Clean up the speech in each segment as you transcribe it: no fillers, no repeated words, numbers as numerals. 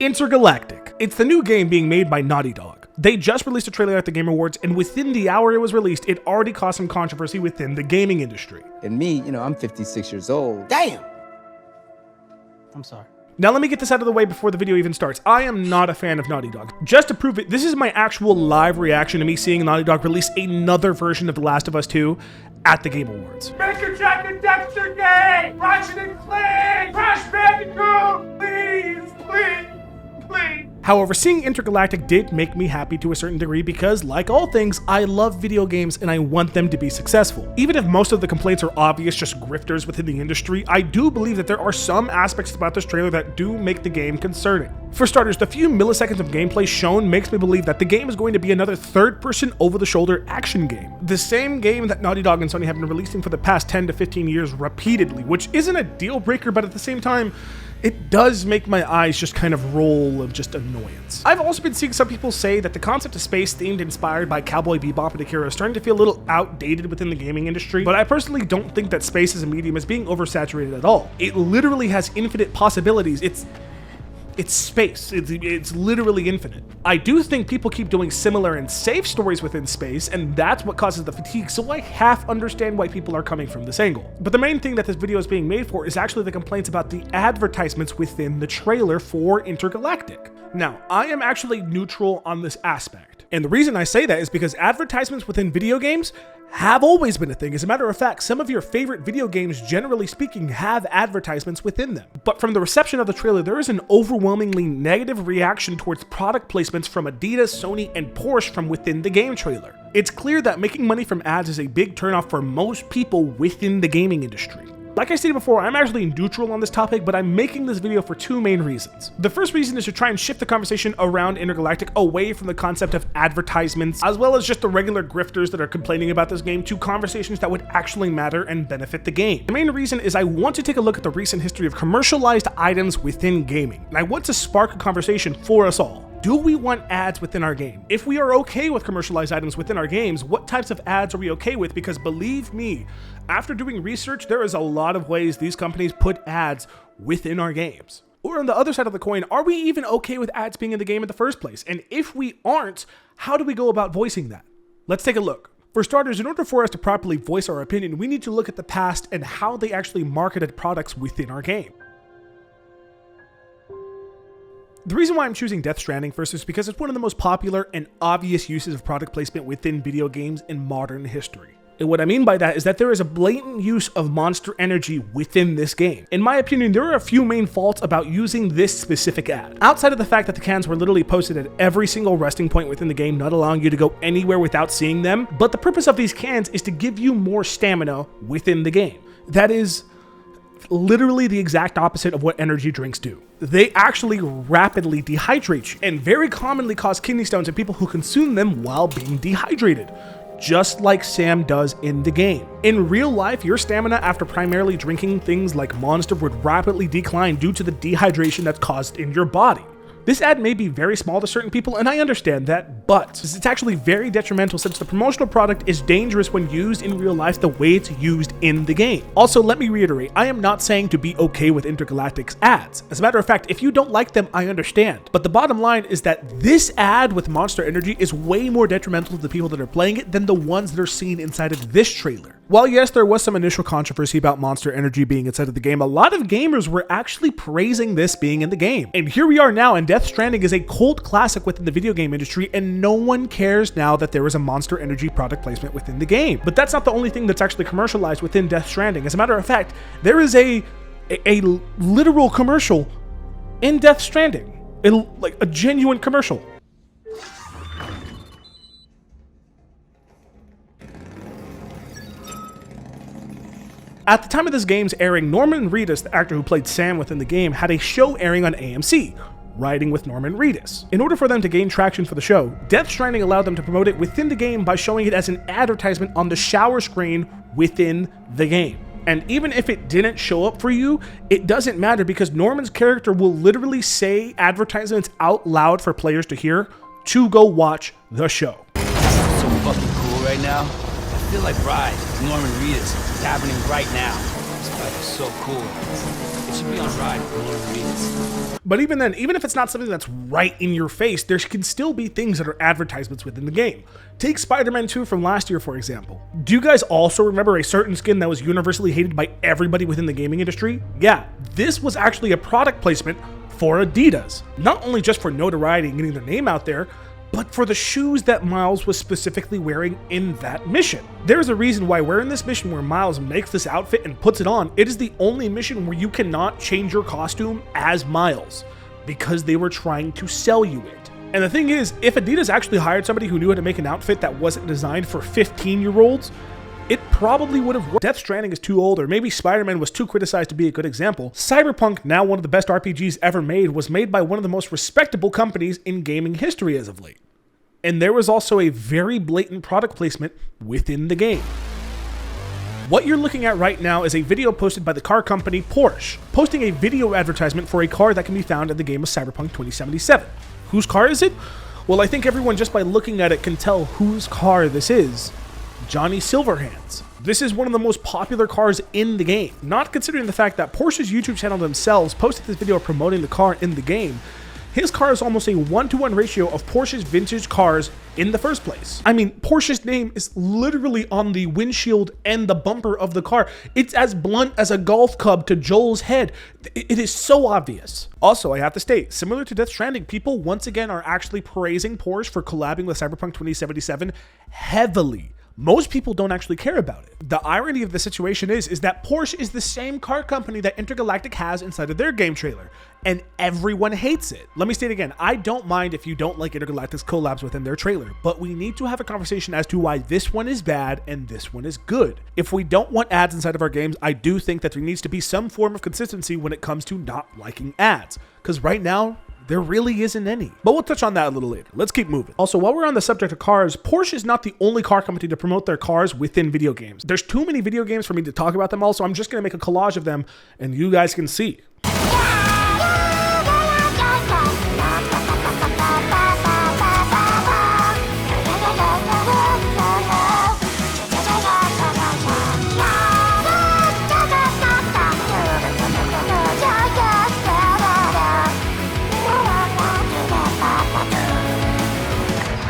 Intergalactic. It's the new game being made by Naughty Dog. They just released a trailer at the Game Awards, and within the hour it was released, it already caused some controversy within the gaming industry. And me, I'm 56 years old. Damn! I'm sorry. Now let me get this out of the way before the video even starts. I am not a fan of Naughty Dog. Just to prove it, this is my actual live reaction to me seeing Naughty Dog release another version of The Last of Us 2 at the Game Awards. Make a Jack and Dexter game! Ratchet and Clank! Crash Bandicoot! Please, please, please! However, seeing Intergalactic did make me happy to a certain degree because, like all things, I love video games and I want them to be successful. Even if most of the complaints are obvious, just grifters within the industry, I do believe that there are some aspects about this trailer that do make the game concerning. For starters, the few milliseconds of gameplay shown makes me believe that the game is going to be another third-person over-the-shoulder action game. The same game that Naughty Dog and Sony have been releasing for the past 10 to 15 years repeatedly, which isn't a deal breaker, but at the same time, it does make my eyes just kind of roll of just annoyance. I've also been seeing some people say that the concept of space themed inspired by Cowboy Bebop and Akira is starting to feel a little outdated within the gaming industry, but I personally don't think that space as a medium is being oversaturated at all. It literally has infinite possibilities. It's space. It's literally infinite. I do think people keep doing similar and safe stories within space, and that's what causes the fatigue, so I half understand why people are coming from this angle. But the main thing that this video is being made for is actually the complaints about the advertisements within the trailer for Intergalactic. Now, I am actually neutral on this aspect. And the reason I say that is because advertisements within video games have always been a thing. As a matter of fact, some of your favorite video games, generally speaking, have advertisements within them. But from the reception of the trailer, there is an overwhelmingly negative reaction towards product placements from Adidas, Sony, and Porsche from within the game trailer. It's clear that making money from ads is a big turnoff for most people within the gaming industry. Like I stated before, I'm actually neutral on this topic, but I'm making this video for two main reasons. The first reason is to try and shift the conversation around Intergalactic away from the concept of advertisements, as well as just the regular grifters that are complaining about this game, to conversations that would actually matter and benefit the game. The main reason is I want to take a look at the recent history of commercialized items within gaming, and I want to spark a conversation for us all. Do we want ads within our game? If we are okay with commercialized items within our games, what types of ads are we okay with? Because believe me, after doing research, there is a lot of ways these companies put ads within our games. Or on the other side of the coin, are we even okay with ads being in the game in the first place? And if we aren't, how do we go about voicing that? Let's take a look. For starters, in order for us to properly voice our opinion, we need to look at the past and how they actually marketed products within our game. The reason why I'm choosing Death Stranding first is because it's one of the most popular and obvious uses of product placement within video games in modern history. And what I mean by that is that there is a blatant use of Monster Energy within this game. In my opinion, there are a few main faults about using this specific ad. Outside of the fact that the cans were literally posted at every single resting point within the game, not allowing you to go anywhere without seeing them, but the purpose of these cans is to give you more stamina within the game. That is literally the exact opposite of what energy drinks do. They actually rapidly dehydrate you and very commonly cause kidney stones in people who consume them while being dehydrated, just like Sam does in the game. In real life, your stamina after primarily drinking things like Monster would rapidly decline due to the dehydration that's caused in your body. This ad may be very small to certain people, and I understand that, but it's actually very detrimental since the promotional product is dangerous when used in real life the way it's used in the game. Also, let me reiterate, I am not saying to be okay with Intergalactics ads. As a matter of fact, if you don't like them, I understand. But the bottom line is that this ad with Monster Energy is way more detrimental to the people that are playing it than the ones that are seen inside of this trailer. While yes, there was some initial controversy about Monster Energy being inside of the game, a lot of gamers were actually praising this being in the game. And here we are now, and Death Stranding is a cult classic within the video game industry, and no one cares now that there is a Monster Energy product placement within the game. But that's not the only thing that's actually commercialized within Death Stranding. As a matter of fact, there is a literal commercial in Death Stranding, like a genuine commercial. At the time of this game's airing, Norman Reedus, the actor who played Sam within the game, had a show airing on AMC, Riding with Norman Reedus. In order for them to gain traction for the show, Death Stranding allowed them to promote it within the game by showing it as an advertisement on the shower screen within the game. And even if it didn't show up for you, it doesn't matter because Norman's character will literally say advertisements out loud for players to hear to go watch the show. So fucking cool right now. I feel like Bride, Norman Reedus. It's happening right now. This fight is so cool. It should be on Drive for more convenience. But even then, even if it's not something that's right in your face, there can still be things that are advertisements within the game. Take Spider-Man 2 from last year, for example. Do you guys also remember a certain skin that was universally hated by everybody within the gaming industry? Yeah, this was actually a product placement for Adidas. Not only just for notoriety and getting their name out there, but for the shoes that Miles was specifically wearing in that mission. There's a reason why we're in this mission where Miles makes this outfit and puts it on. It is the only mission where you cannot change your costume as Miles, because they were trying to sell you it. And the thing is, if Adidas actually hired somebody who knew how to make an outfit that wasn't designed for 15-year-olds, it probably would have worked. Death Stranding is too old, or maybe Spider-Man was too criticized to be a good example. Cyberpunk, now one of the best RPGs ever made, was made by one of the most respectable companies in gaming history as of late. And there was also a very blatant product placement within the game. What you're looking at right now is a video posted by the car company Porsche, posting a video advertisement for a car that can be found in the game of Cyberpunk 2077. Whose car is it? Well, I think everyone just by looking at it can tell whose car this is. Johnny Silverhands. This is one of the most popular cars in the game. Not considering the fact that Porsche's YouTube channel themselves posted this video promoting the car in the game, his car is almost a 1-to-1 ratio of Porsche's vintage cars in the first place. I mean, Porsche's name is literally on the windshield and the bumper of the car. It's as blunt as a golf club to Joel's head. It is so obvious. Also, I have to state, similar to Death Stranding, people once again are actually praising Porsche for collabing with Cyberpunk 2077 heavily. Most people don't actually care about it. The irony of the situation is that Porsche is the same car company that Intergalactic has inside of their game trailer, and everyone hates it. Let me state again, I don't mind if you don't like Intergalactic's collabs within their trailer, but we need to have a conversation as to why this one is bad and this one is good. If we don't want ads inside of our games, I do think that there needs to be some form of consistency when it comes to not liking ads, because right now, there really isn't any. But we'll touch on that a little later. Let's keep moving. Also, while we're on the subject of cars, Porsche is not the only car company to promote their cars within video games. There's too many video games for me to talk about them all, so I'm just gonna make a collage of them and you guys can see.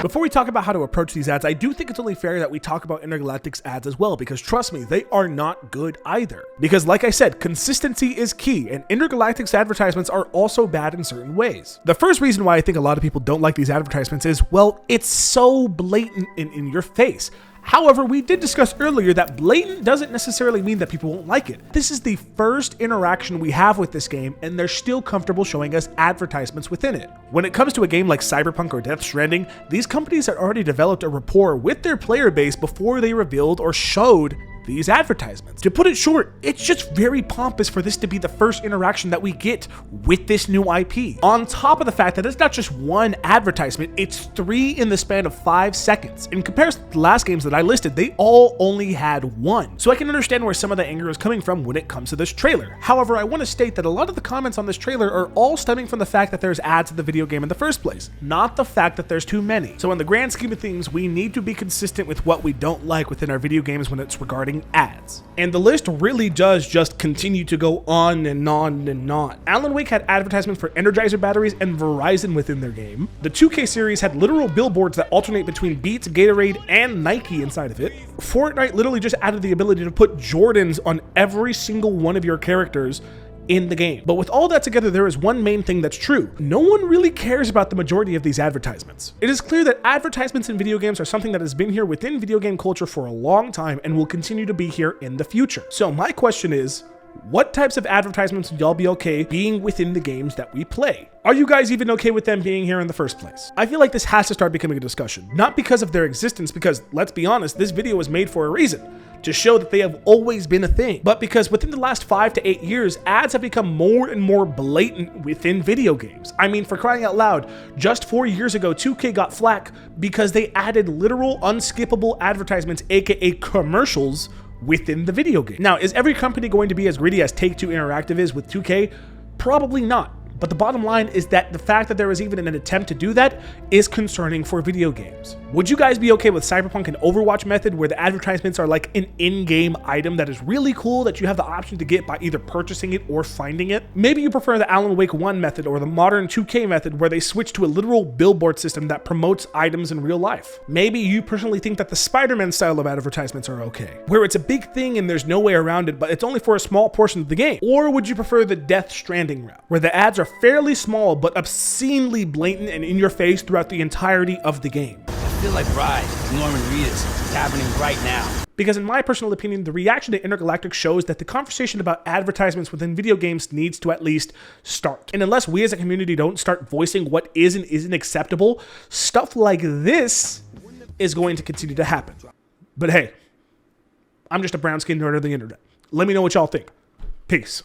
Before we talk about how to approach these ads, I do think it's only fair that we talk about Intergalactics ads as well, because trust me, they are not good either. Because like I said, consistency is key, and Intergalactics advertisements are also bad in certain ways. The first reason why I think a lot of people don't like these advertisements is, well, it's so blatant in your face. However, we did discuss earlier that blatant doesn't necessarily mean that people won't like it. This is the first interaction we have with this game, and they're still comfortable showing us advertisements within it. When it comes to a game like Cyberpunk or Death Stranding, these companies had already developed a rapport with their player base before they revealed or showed these advertisements. To put it short, it's just very pompous for this to be the first interaction that we get with this new IP. On top of the fact that it's not just one advertisement, it's 3 in the span of 5 seconds. In comparison to the last games that I listed, they all only had 1. So I can understand where some of the anger is coming from when it comes to this trailer. However, I want to state that a lot of the comments on this trailer are all stemming from the fact that there's ads in the video game in the first place, not the fact that there's too many. So in the grand scheme of things, we need to be consistent with what we don't like within our video games when it's regarding ads. And the list really does just continue to go on and on and on. Alan Wake had advertisements for Energizer batteries and Verizon within their game. The 2K series had literal billboards that alternate between Beats, Gatorade, and Nike inside of it. Fortnite literally just added the ability to put Jordans on every single one of your characters in the game. But with all that together, there is one main thing that's true. No one really cares about the majority of these advertisements. It is clear that advertisements in video games are something that has been here within video game culture for a long time and will continue to be here in the future. So my question is, what types of advertisements would y'all be okay being within the games that we play? Are you guys even okay with them being here in the first place? I feel like this has to start becoming a discussion, not because of their existence, because let's be honest, this video was made for a reason, to show that they have always been a thing, but because within the last 5 to 8 years, ads have become more and more blatant within video games. I mean, for crying out loud, just 4 years ago, 2K got flack because they added literal unskippable advertisements, aka commercials, within the video game. Now, is every company going to be as greedy as Take-Two Interactive is with 2K? Probably not. But the bottom line is that the fact that there is even an attempt to do that is concerning for video games. Would you guys be okay with Cyberpunk and Overwatch method where the advertisements are like an in-game item that is really cool that you have the option to get by either purchasing it or finding it? Maybe you prefer the Alan Wake 1 method or the modern 2K method where they switch to a literal billboard system that promotes items in real life. Maybe you personally think that the Spider-Man style of advertisements are okay, where it's a big thing and there's no way around it, but it's only for a small portion of the game. Or would you prefer the Death Stranding route, where the ads are fairly small but obscenely blatant and in your face throughout the entirety of the game? I feel like Bride, Norman Reedus. It's happening right now. Because in my personal opinion, the reaction to Intergalactic shows that the conversation about advertisements within video games needs to at least start. And unless we as a community don't start voicing what is and isn't acceptable, stuff like this is going to continue to happen. But hey, I'm just a brown-skinned nerd of the internet. Let me know what y'all think. Peace.